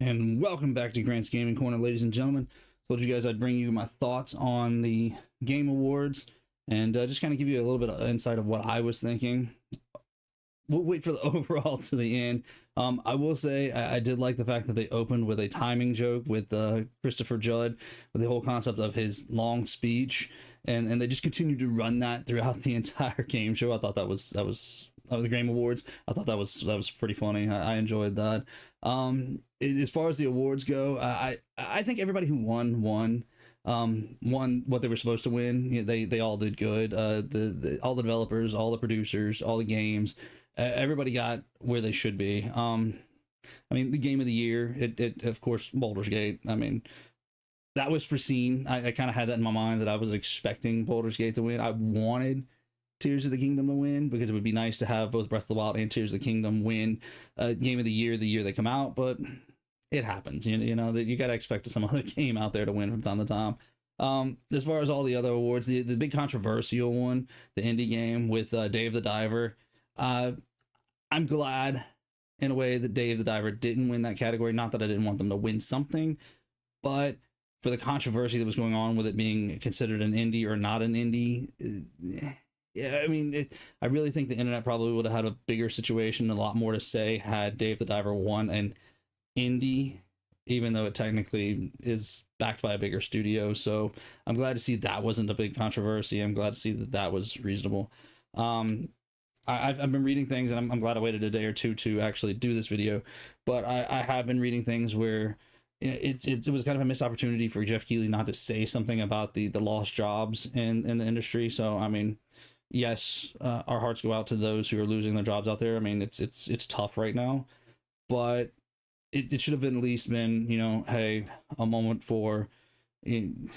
And welcome back to Grant's Gaming Corner, ladies and gentlemen. Told you guys I'd bring you my thoughts on the Game Awards and just kind of give you a little bit of insight of what I was thinking. We'll wait for the overall to the end. I will say I did like the fact that they opened with a timing joke with Christopher Judd, with the whole concept of his long speech, and they just continued to run that throughout the entire game show. I thought that was the Game Awards. I thought that was pretty funny. I enjoyed that. As far as the awards go, I think everybody who won won what they were supposed to win. You know, they all did good. All the developers, all the producers, all the games, everybody got where they should be. I mean, the game of the year, it of course Baldur's Gate. I mean, that was foreseen. I kind of had that in my mind that I was expecting Baldur's Gate to win. I wanted Tears of the Kingdom to win because it would be nice to have both Breath of the Wild and Tears of the Kingdom win Game of the year they come out, but it happens. You know that you got to expect some other game out there to win from time to time. As far as all the other awards, the big controversial one, the indie game with Dave the Diver, I'm glad in a way that Dave the Diver didn't win that category. Not that I didn't want them to win something, but for the controversy that was going on with it being considered an indie or not an indie, yeah, I mean, I really think the internet probably would have had a bigger situation, a lot more to say had Dave the Diver won an indie, even though it technically is backed by a bigger studio. So I'm glad to see that wasn't a big controversy. I'm glad to see that that was reasonable. I've been reading things, and I'm glad I waited a day or two to actually do this video, but I have been reading things where it was kind of a missed opportunity for Jeff Keighley not to say something about the lost jobs in the industry. So I mean, yes, our hearts go out to those who are losing their jobs out there. I mean, it's tough right now, but it should have been at least been, you know, hey, a moment for, in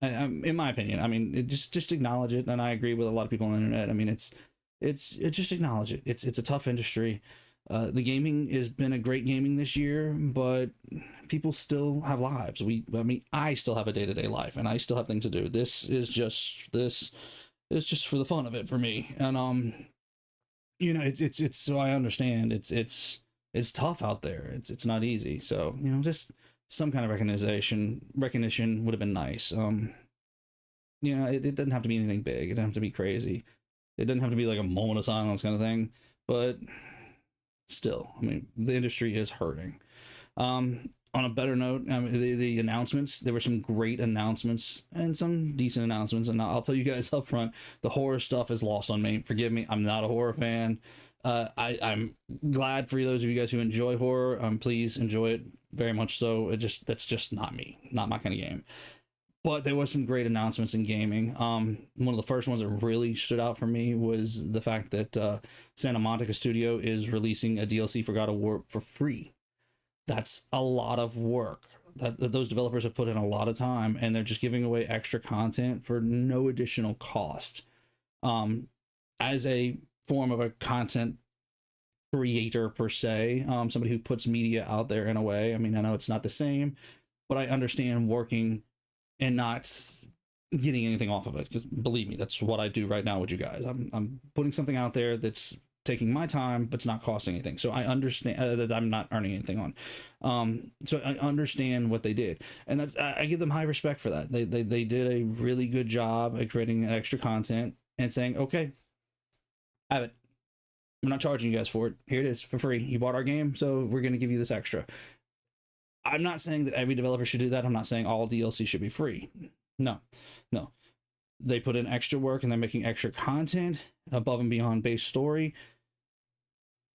my opinion. I mean, just acknowledge it, and I agree with a lot of people on the internet. I mean, it's just acknowledge it. It's a tough industry. The gaming has been a great gaming this year, but people still have lives. I mean, I still have a day to day life, and I still have things to do. This is just for the fun of it for me, and you know, it's so I understand it's tough out there. It's not easy. So you know, just some kind of recognition would have been nice. You know, it doesn't have to be anything big. It doesn't have to be crazy. It doesn't have to be like a moment of silence kind of thing. But still, I mean, the industry is hurting. On a better note, the announcements, there were some great announcements and some decent announcements. And I'll tell you guys up front, the horror stuff is lost on me. Forgive me, I'm not a horror fan. I'm glad for those of you guys who enjoy horror. Please enjoy it very much so. That's just not me, not my kind of game. But there was some great announcements in gaming. One of the first ones that really stood out for me was the fact that Santa Monica Studio is releasing a DLC for God of War for free. That's a lot of work. That those developers have put in a lot of time, and they're just giving away extra content for no additional cost. As a form of a content creator per se, somebody who puts media out there in a way. I mean, I know it's not the same, but I understand working and not getting anything off of it, because believe me, that's what I do right now with you guys. I'm putting something out there that's taking my time, but it's not costing anything. So I understand that I'm not earning anything on. So I understand what they did, and that's I give them high respect for that. They did a really good job at creating extra content and saying, okay, have it. I'm not charging you guys for it. Here it is for free. You bought our game, so we're going to give you this extra. I'm not saying that every developer should do that. I'm not saying all DLC should be free. No, no. They put in extra work and they're making extra content above and beyond base story.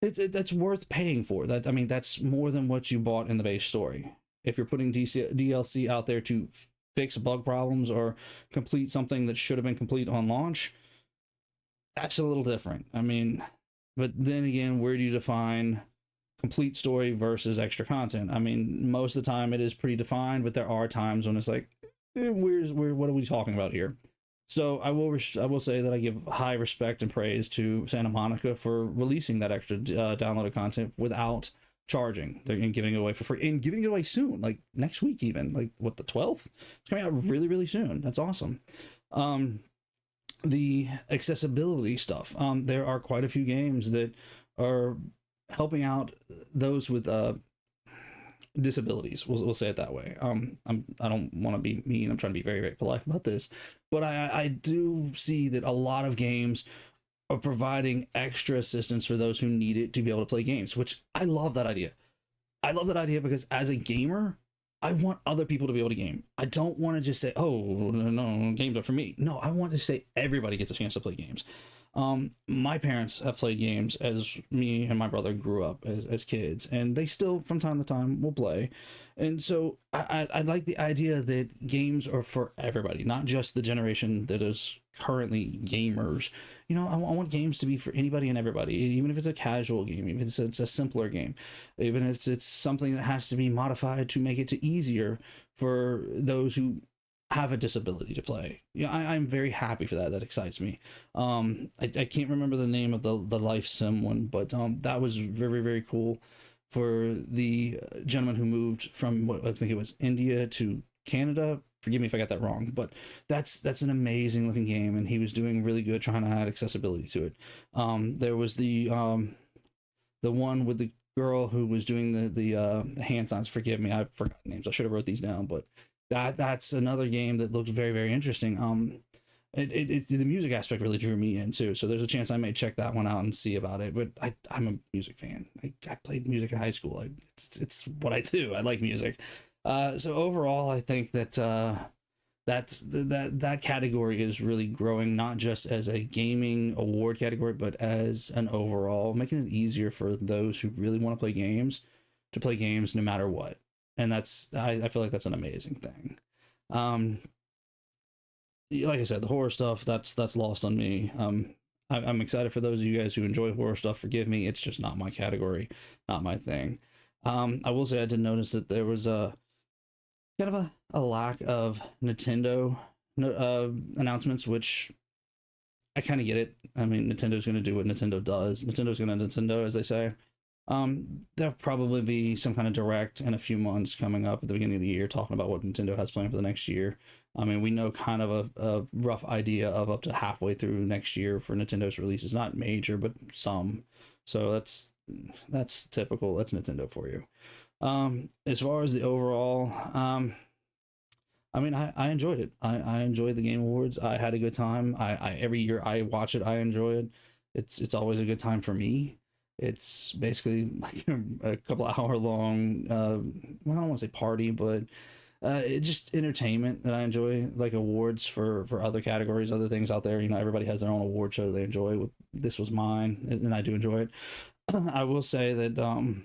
That's worth paying for. That, I mean, that's more than what you bought in the base story. If you're putting DLC out there to fix bug problems or complete something that should have been complete on launch, that's a little different. I mean, but then again, where do you define complete story versus extra content? I mean, most of the time it is pretty defined, but there are times when it's like, what are we talking about here? So I will say that I give high respect and praise to Santa Monica for releasing that extra downloaded content without charging. They're giving it away for free and giving it away soon, like next week even, like what, the 12th? It's coming out really, really soon. That's awesome. The accessibility stuff. There are quite a few games that are helping out those with disabilities. We'll say it that way. I don't want to be mean. I'm trying to be very, very polite about this, but I do see that a lot of games are providing extra assistance for those who need it to be able to play games, which I love that idea. I love that idea because as a gamer, I want other people to be able to game. I don't want to just say, oh, no, games are for me. No, I want to say everybody gets a chance to play games. My parents have played games as me and my brother grew up as kids, and they still from time to time will play. And so I like the idea that games are for everybody, not just the generation that is currently gamers. You know, I want games to be for anybody and everybody, even if it's a casual game, even if it's a simpler game, even if it's something that has to be modified to make it easier for those who have a disability to play. Yeah, I'm very happy for that. That excites me. I can't remember the name of the life sim one, but that was very, very cool for the gentleman who moved from what I think it was India to Canada. Forgive me if I got that wrong, but that's an amazing looking game, and he was doing really good trying to add accessibility to it. There was the one with the girl who was doing the hand signs. Forgive me, I forgot names. I should have wrote these down, but that's another game that looks very, very interesting. The music aspect really drew me in too, so there's a chance I may check that one out and see about it. But I'm a music fan. I played music in high school. It's what I do. I like music. So overall, I think that that category is really growing, not just as a gaming award category, but as an overall, making it easier for those who really want to play games to play games no matter what. And that's I feel like that's an amazing thing. Like I said, the horror stuff that's lost on me. I'm excited for those of you guys who enjoy horror stuff. Forgive me, it's just not my category, not my thing. I will say I did notice that there was a kind of a lack of Nintendo announcements, which I kind of get it. I mean, Nintendo's going to do what Nintendo does. Nintendo's going to Nintendo, as they say. There'll probably be some kind of direct in a few months coming up at the beginning of the year talking about what Nintendo has planned for the next year. I mean, we know kind of a rough idea of up to halfway through next year for Nintendo's releases. Not major, but some. So that's typical. That's Nintendo for you. As far as the overall, I mean, I enjoyed it. I enjoyed the Game Awards. I had a good time. I every year I watch it, I enjoy it. It's always a good time for me. It's basically like a couple hour long, well, I don't want to say party, but it's just entertainment that I enjoy, like awards for other categories, other things out there. You know, everybody has their own award show they enjoy. This was mine, and I do enjoy it. I will say that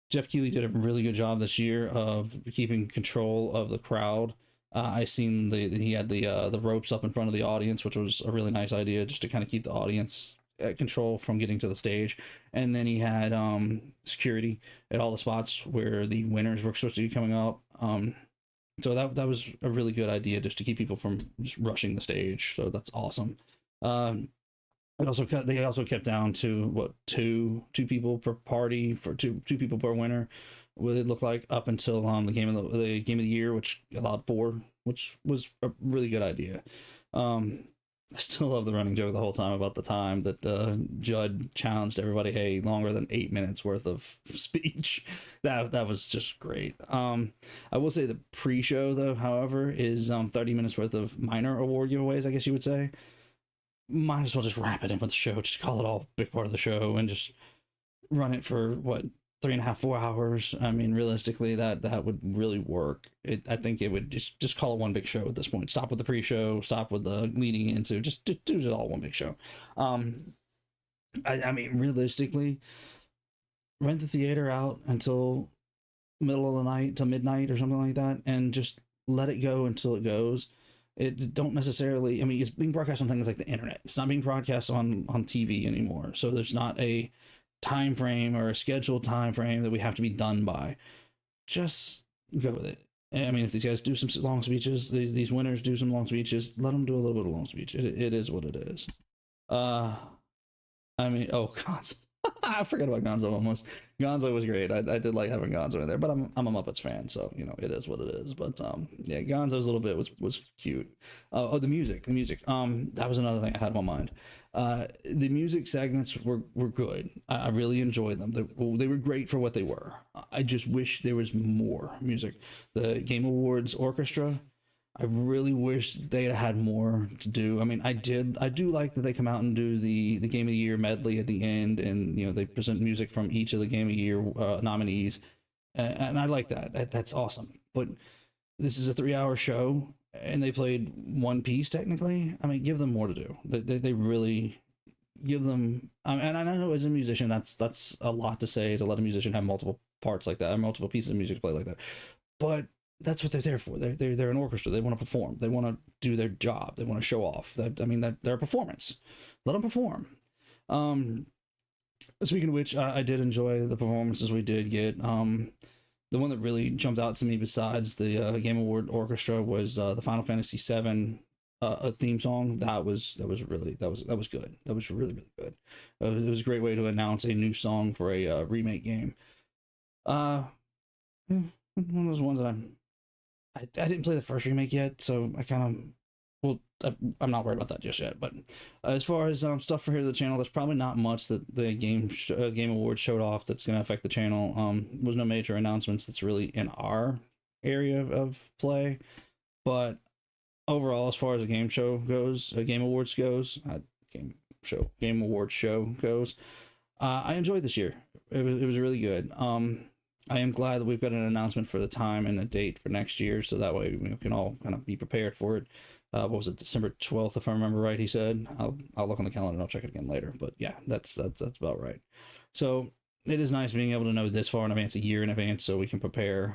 Jeff Keighley did a really good job this year of keeping control of the crowd. I seen he had the ropes up in front of the audience, which was a really nice idea, just to kind of keep the audience at control from getting to the stage. And then he had security at all the spots where the winners were supposed to be coming up. So that was a really good idea, just to keep people from just rushing the stage. So that's awesome. They also kept down to what two people per party for two people per winner. What it looked like up until the game of the year, which allowed 4, which was a really good idea. I still love the running joke the whole time about the time that Judd challenged everybody, hey, longer than 8 minutes worth of speech. That was just great. I will say the pre-show, though, however, is 30 minutes worth of minor award giveaways, I guess you would say. Might as well just wrap it in with the show. Just call it all a big part of the show and just run it for, 3.5, 4 hours. I mean, realistically, that would really work. I think it would just call it one big show at this point. Stop with the pre-show, stop with the leading into, just do it all one big show. I mean, realistically, rent the theater out until middle of the night, till midnight or something like that, and just let it go until it goes. It don't necessarily, I mean, it's being broadcast on things like the internet. It's not being broadcast on TV anymore. So there's not a time frame or a scheduled time frame that we have to be done by. Just go with it. I mean, if these guys do some long speeches, these winners do some long speeches, let them do a little bit of long speech. It is what it is. I mean, Gonzo. I forgot about Gonzo almost. Gonzo was great. I did like having Gonzo in there, but I'm a Muppets fan, so you know it is what it is. But yeah, Gonzo's little bit was cute. The music. That was another thing I had in my mind. The music segments were good. I really enjoyed them. They were great for what they were. I just wish there was more music. The Game Awards orchestra, I really wish they had more to do. I mean, I do like that they come out and do the Game of the Year medley at the end, and they present music from each of the Game of the Year nominees, and I like that. That's awesome. But this is a 3-hour show, and they played one piece technically. I mean, give them more to do. They really give them. And I know as a musician, that's a lot to say, to let a musician have multiple parts like that, or multiple pieces of music to play like that. But that's what they're there for. They're an orchestra. They want to perform. They want to do their job. They want to show off. They're a performance. Let them perform. Speaking of which, I did enjoy the performances we did get. The one that really jumped out to me, besides the Game Award orchestra, was the Final Fantasy VII a theme song. That was good. That was really good. It was a great way to announce a new song for a remake game. One of those ones that I didn't play the first remake yet, so I kind of, I'm not worried about that just yet. But as far as stuff for here to the channel, there's probably not much that the Game Awards showed off that's going to affect the channel. Was no major announcements that's really in our area of play. But overall, as far as the Game Awards goes, I enjoyed this year. It was really good. I am glad that we've got an announcement for the time and a date for next year, so that way we can all kind of be prepared for it. What was it, December 12th, if I remember right, he said. I'll look on the calendar and I'll check it again later. But yeah, that's about right. So it is nice being able to know this far in advance, a year in advance, so we can prepare.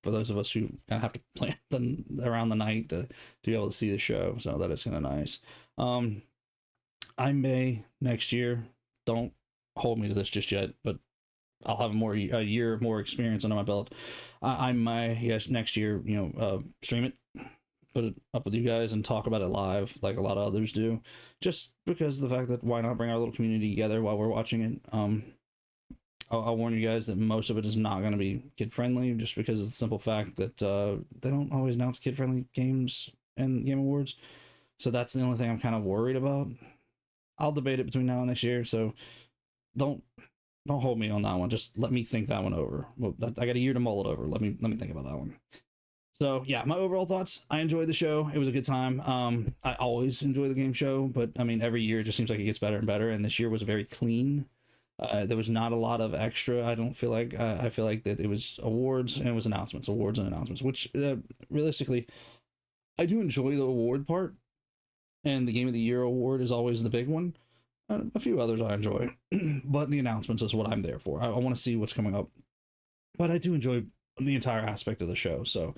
For those of us who kind of have to plan around the night to be able to see the show, so that is kind of nice. I may next year, don't hold me to this just yet, but I'll have a year more experience under my belt. I might, yes, next year, stream it, put it up with you guys and talk about it live like a lot of others do, just because of the fact that why not bring our little community together while we're watching it. I'll warn you guys that most of it is not going to be kid friendly, just because of the simple fact that they don't always announce kid friendly games and Game Awards. So that's the only thing I'm kind of worried about. I'll debate it between now and next year, so don't hold me on that one. Just let me think that one over. Well, I got a year to mull it over. Let me think about that one. So yeah, my overall thoughts. I enjoyed the show. It was a good time. I always enjoy the game show, but I mean, every year it just seems like it gets better and better. And this year was very clean. There was not a lot of extra. I don't feel like. I feel like that it was awards and it was announcements, which realistically, I do enjoy the award part, and the Game of the Year award is always the big one. A few others I enjoy, but the announcements is what I'm there for. I want to see what's coming up, but I do enjoy the entire aspect of the show. So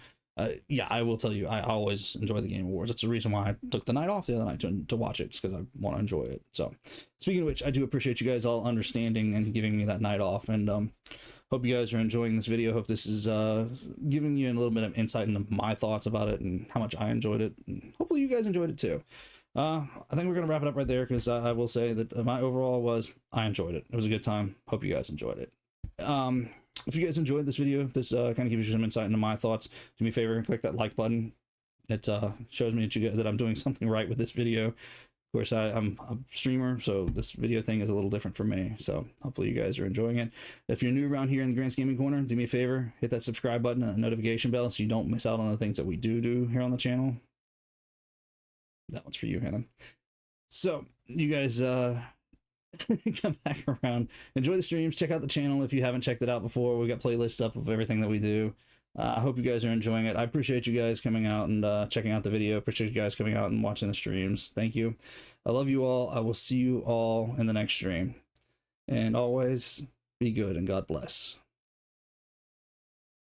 yeah, I will tell you, I always enjoy the Game Awards. That's the reason why I took the night off the other night to watch it, because I want to enjoy it. So speaking of which, I do appreciate you guys all understanding and giving me that night off, and hope you guys are enjoying this video. Hope this is giving you a little bit of insight into my thoughts about it and how much I enjoyed it, and hopefully you guys enjoyed it too. I think we're going to wrap it up right there, because I will say that my overall was, I enjoyed it. It was a good time. Hope you guys enjoyed it. If you guys enjoyed this video, this kind of gives you some insight into my thoughts, do me a favor and click that like button. It shows me that I'm doing something right with this video. Of course, I'm a streamer, so this video thing is a little different for me. So hopefully you guys are enjoying it. If you're new around here in the Grant's Gaming Corner, do me a favor, hit that subscribe button and notification bell so you don't miss out on the things that we do here on the channel. That one's for you, Hannah. So you guys come back around, enjoy the streams, check out the channel if you haven't checked it out before. We've got playlists up of everything that we do. I hope you guys are enjoying it. I appreciate you guys coming out and checking out the video. Appreciate you guys coming out and watching the streams. Thank you. I love you all. I will see you all in the next stream. And always be good and God bless.